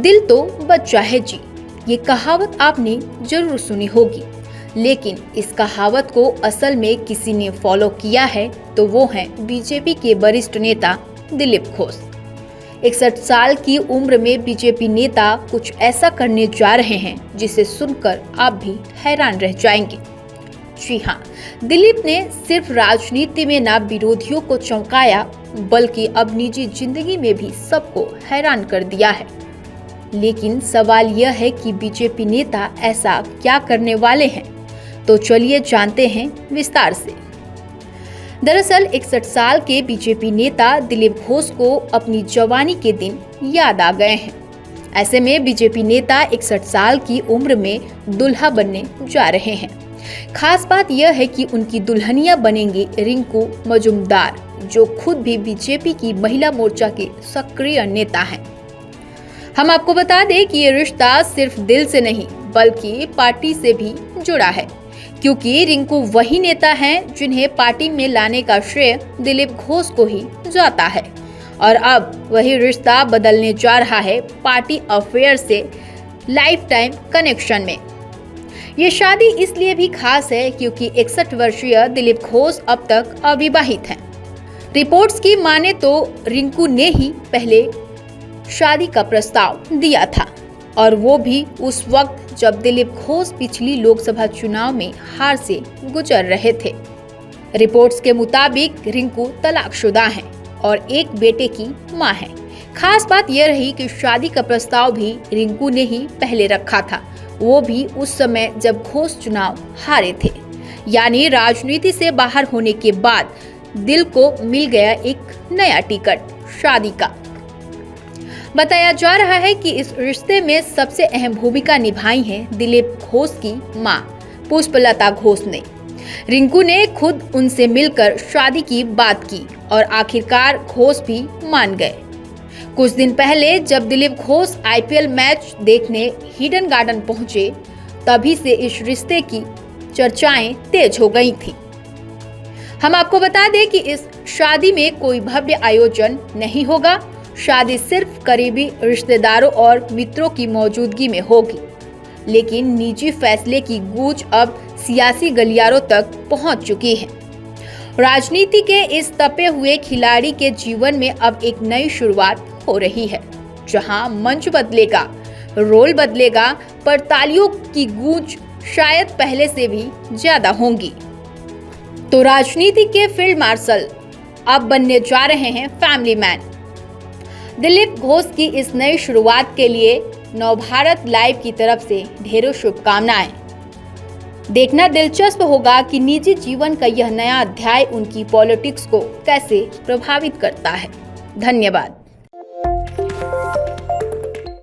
दिल तो बच्चा है जी, ये कहावत आपने जरूर सुनी होगी, लेकिन इस कहावत को असल में किसी ने फॉलो किया है तो वो है बीजेपी के वरिष्ठ नेता दिलीप घोष। 61 साल की उम्र में बीजेपी नेता कुछ ऐसा करने जा रहे हैं जिसे सुनकर आप भी हैरान रह जाएंगे। जी हाँ, दिलीप ने सिर्फ राजनीति में ना विरोधियों को चौंकाया बल्कि अब निजी जिंदगी में भी सबको हैरान कर दिया है। लेकिन सवाल यह है कि बीजेपी नेता ऐसा क्या करने वाले हैं, तो चलिए जानते हैं विस्तार से। दरअसल 61 साल के बीजेपी नेता दिलीप घोष को अपनी जवानी के दिन याद आ गए हैं। ऐसे में बीजेपी नेता 61 साल की उम्र में दुल्हा बनने जा रहे हैं। खास बात यह है कि उनकी दुल्हनिया बनेंगी रिंकू मजूमदार, जो खुद भी बीजेपी की महिला मोर्चा के सक्रिय नेता हैं। हम आपको बता दें कि ये रिश्ता सिर्फ दिल से नहीं बल्कि पार्टी से भी जुड़ा है, क्योंकि रिंकू वही नेता हैं जिन्हें पार्टी में लाने का श्रेय दिलीप घोष को ही जाता है। और अब वही रिश्ता बदलने जा रहा है पार्टी अफेयर से लाइफ टाइम कनेक्शन में। ये शादी इसलिए भी खास है क्योंकि 61 वर्षीय दिलीप घोष अब तक अविवाहित हैं। रिपोर्ट्स की माने तो रिंकू ने ही पहले शादी का प्रस्ताव दिया था, और वो भी उस वक्त जब दिलीप घोष पिछली लोकसभा चुनाव में हार से गुजर रहे थे। रिपोर्ट्स के मुताबिक रिंकू तलाकशुदा हैं और एक बेटे की मां है। खास बात यह रही कि शादी का प्रस्ताव भी रिंकू ने ही पहले रखा था, वो भी उस समय जब घोष चुनाव हारे थे। यानी राजनीति से बाहर होने के बाद दिल को मिल गया एक नया टिकट शादी का। बताया जा रहा है कि इस रिश्ते में सबसे अहम भूमिका निभाई है दिलीप घोष की मां पुष्पलता घोष ने। रिंकू ने खुद उनसे मिलकर शादी की बात की और आखिरकार घोष भी मान गए। कुछ दिन पहले जब दिलीप घोष आईपीएल मैच देखने हिडन गार्डन पहुंचे, तभी से इस रिश्ते की चर्चाएं तेज हो गई थी। हम आपको बता दें कि इस शादी में कोई भव्य आयोजन नहीं होगा। शादी सिर्फ करीबी रिश्तेदारों और मित्रों की मौजूदगी में होगी, लेकिन निजी फैसले की गूंज अब सियासी गलियारों तक पहुंच चुकी है। राजनीति के इस तपे हुए खिलाड़ी के जीवन में अब एक नई शुरुआत हो रही है, जहां मंच बदलेगा, रोल बदलेगा, पर तालियों की गूंज शायद पहले से भी ज्यादा होंगी। तो राजनीति के फील्ड मार्शल अब बनने जा रहे हैं फैमिली मैन। दिलीप घोष की इस नई शुरुआत के लिए नवभारत लाइव की तरफ से ढेरों शुभकामनाएं। देखना दिलचस्प होगा कि निजी जीवन का यह नया अध्याय उनकी पॉलिटिक्स को कैसे प्रभावित करता है। धन्यवाद।